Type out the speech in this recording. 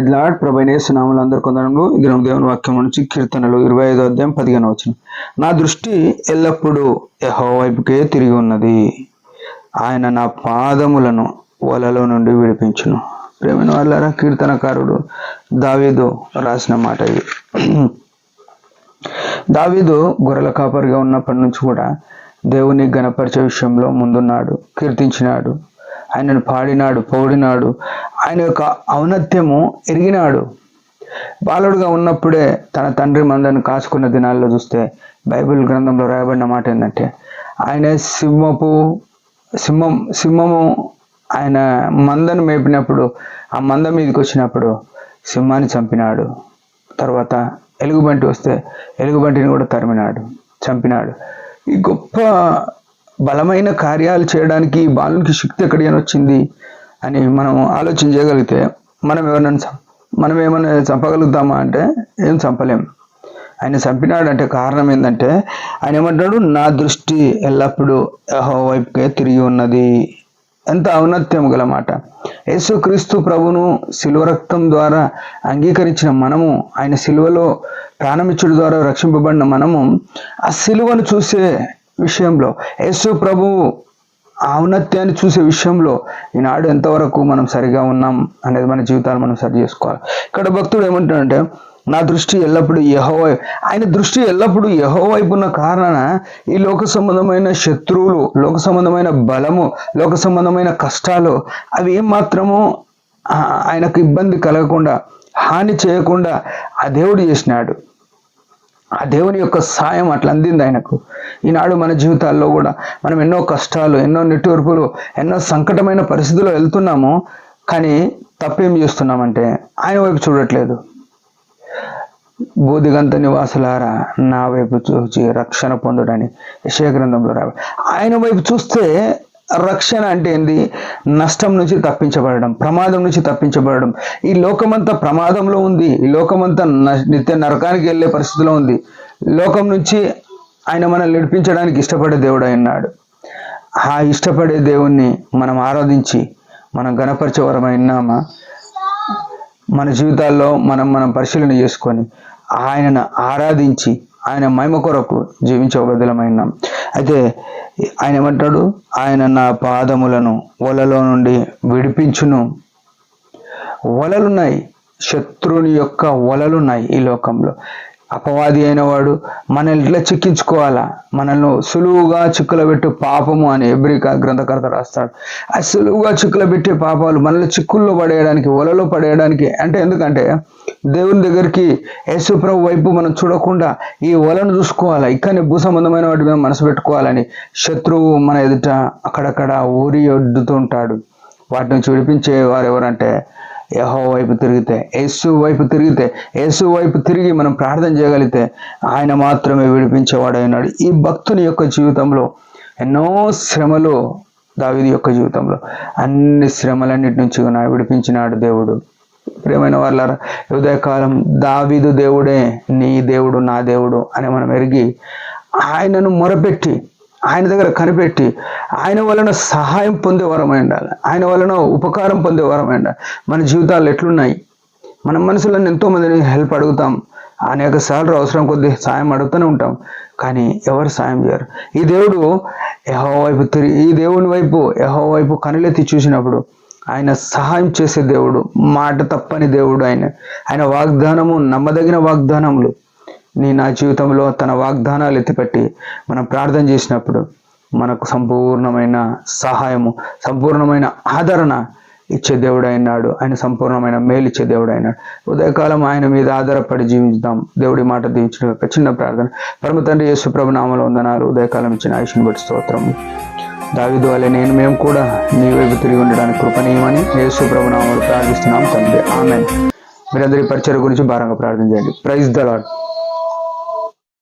Praise lord. ప్రభువైన యేసు నామములో అందరికీ వందనములు. ఇది దేవుని వాక్యం నుంచి కీర్తనలు 25వ అధ్యాయం 15వ వచనం. నా దృష్టి ఎల్లప్పుడూ యెహోవా వైపుకే తిరిగి ఉన్నది, ఆయన నా పాదములను వలలో నుండి విడిపించును. ప్రేమైన వాళ్ళారా, కీర్తనకారుడు దావీదు రాసిన మాట ఇది. దావీదు గొర్రెల కాపరిగా ఉన్నప్పటి నుంచి కూడా దేవుని గణపరిచే విషయంలో ముందున్నాడు, కీర్తించినాడు, ఆయనను పాడినాడు, పొగిడినాడు, ఆయన యొక్క ఔన్నత్యము ఎరిగినాడు. బాలుడుగా ఉన్నప్పుడే తన తండ్రి మందను కాచుకున్న దినాల్లో చూస్తే బైబిల్ గ్రంథంలో రాయబడిన మాట ఏంటంటే, ఆయన సింహము ఆయన మందను మేపినప్పుడు ఆ మంద మీదకి వచ్చినప్పుడు సింహాన్ని చంపినాడు. తర్వాత ఎలుగుబంటి వస్తే ఎలుగుబంటిని కూడా చంపినాడు. ఈ గొప్ప బలమైన కార్యాలు చేయడానికి ఈ బాలునికి శక్తి ఎక్కడి వచ్చింది అని మనం ఆలోచన చేయగలిగితే, మనం ఏమైనా చంపగలుగుతామా అంటే ఏం చంపలేం. ఆయన చంపినాడంటే కారణం ఏంటంటే, ఆయన ఏమంటాడు, నా దృష్టి ఎల్లప్పుడూ యెహోవా వైపుకే తిరిగి ఉన్నది. ఎంత ఔన్నత్యం గల మాట. యేసుక్రీస్తు ప్రభును శిలువ రక్తం ద్వారా అంగీకరించిన మనము, ఆయన శిలువలో ప్రాణమిచ్చుడు ద్వారా రక్షింపబడిన మనము, ఆ శిలువను చూసే విషయంలో, యేసు ప్రభు ఔన్నత్యాన్ని చూసే విషయంలో ఈనాడు ఎంతవరకు మనం సరిగా ఉన్నాం అనేది మన జీవితాలు మనం సరి చేసుకోవాలి. ఇక్కడ భక్తుడు ఏమంటాడంటే, నా దృష్టి ఎల్లప్పుడూ యెహోవా, ఆయన దృష్టి ఎల్లప్పుడూ యెహోవా వైపు ఉన్న కారణాన ఈ లోక సంబంధమైన శత్రువులు, లోక సంబంధమైన బలము, లోక సంబంధమైన కష్టాలు అవి ఏమాత్రము ఆయనకు ఇబ్బంది కలగకుండా, హాని చేయకుండా ఆ దేవుడు చేసినాడు. ఆ దేవుని యొక్క సాయం అట్లా అందింది ఆయనకు. ఈనాడు మన జీవితాల్లో కూడా మనం ఎన్నో కష్టాలు, ఎన్నో నెట్టూర్పులు, ఎన్నో సంకటమైన పరిస్థితుల్లో వెళ్తున్నాము. కానీ తప్పేం చేస్తున్నామంటే ఆయన వైపు చూడట్లేదు. బోధిగంత నివాసులారా నా వైపు చూచి రక్షణ పొందుడని యెషయా గ్రంథంలో రావాలి. ఆయన వైపు చూస్తే రక్షణ అంటే ఏంది? నష్టం నుంచి తప్పించబడడం, ప్రమాదం నుంచి తప్పించబడడం. ఈ లోకమంతా ప్రమాదంలో ఉంది, ఈ లోకమంతా నిత్య నరకానికి వెళ్ళే పరిస్థితిలో ఉంది. లోకం నుంచి ఆయన మనల్ని నడిపించడానికి ఇష్టపడే దేవుడు అయినాడు. ఆ ఇష్టపడే దేవుణ్ణి మనం ఆరాధించి మనం గణపరిచేవరమైనామా? మన జీవితాల్లో మనం పరిశీలన చేసుకొని ఆయనను ఆరాధించి ఆయన మహిమ కొరకు జీవించే బదులమైనాం. అయితే ఆయన ఏమంటాడు, ఆయన నా పాదములను వలలో నుండి విడిపించును. వలలున్నాయి, శత్రువుని యొక్క వలలున్నాయి ఈ లోకంలో. అపవాది అయిన వాడు మనల్ని ఇట్లా చిక్కించుకోవాలా, మనల్ని సులువుగా చిక్కుల పెట్టే పాపము అని హెబ్రీ గ్రంథకర్త రాస్తాడు. ఆ సులువుగా చిక్కుల పెట్టే పాపాలు మనల్ని చిక్కుల్లో పడేయడానికి, వలలో పడేయడానికి. అంటే ఎందుకంటే దేవుని దగ్గరికి, యేసు ప్రభు వైపు మనం చూడకుండా ఈ వలను చూసుకోవాలా, ఇక్కడనే భూ సంబంధమైన వాటి మీద మనసు పెట్టుకోవాలని శత్రువు మన ఎదుట అక్కడక్కడ ఊరి ఒడ్డుతూ ఉంటాడు. వాటి నుంచి విడిపించే వారు ఎవరంటే యెహోవా వైపు తిరిగితే, యేసు వైపు తిరిగి మనం ప్రార్థన చేయగలిగితే ఆయన మాత్రమే విడిపించేవాడైనాడు. ఈ భక్తుని యొక్క జీవితంలో ఎన్నో శ్రమలు, దావీదు యొక్క జీవితంలో అన్ని శ్రమలన్నిటి నుంచి విడిపించినాడు దేవుడు. ప్రియమైన వాళ్ళారా, ఉదయకాలం దావీదు దేవుడే నీ దేవుడు, నా దేవుడు అని మనం ఎరిగి ఆయనను మొరపెట్టి, ఆయన దగ్గర కనిపెట్టి, ఆయన వలన సహాయం పొందే వరమై ఉండాలి, ఆయన వలన ఉపకారం పొందే వరమై ఉండాలి. మన జీవితాలు ఎట్లున్నాయి? మన మనసులను ఎంతో మందిని హెల్ప్ అడుగుతాం, అనేక సార్లు అవసరం కొద్ది సాయం అడుగుతూనే ఉంటాం, కానీ ఎవరు సాయం చేయరు. ఈ దేవుని వైపు యెహోవా వైపు కనులెత్తి చూసినప్పుడు ఆయన సహాయం చేసే దేవుడు, మాట తప్పని దేవుడు. ఆయన వాగ్దానము నమ్మదగిన వాగ్దానములు. నా జీవితంలో తన వాగ్దానాలు ఎత్తిపెట్టి మనం ప్రార్థన చేసినప్పుడు మనకు సంపూర్ణమైన సహాయము, సంపూర్ణమైన ఆదరణ ఇచ్చే దేవుడు అయినాడు. ఆయన సంపూర్ణమైన మేలు ఇచ్చే దేవుడు అయినాడు. ఉదయకాలం ఆయన మీద ఆధారపడి జీవించుదాం. దేవుడి మాట దీవించిన ఒక చిన్న ప్రార్థన. పరమ తండ్రి యేసు ప్రభు నామములో వందనాలు. ఉదయకాలం ఇచ్చిన ఆయుష్ని బట్టి స్తోత్రం. దావీదు వలె మేము కూడా నీ వైపు తిరిగి ఉండడానికి కృపణీయమని యేసు ప్రభు నామములో ప్రార్థిస్తున్నాం తండ్రి. ఆమేన్. మీరందరి పరిచర్య గురించి భారంగా ప్రార్థన చేయండి. Praise the lord.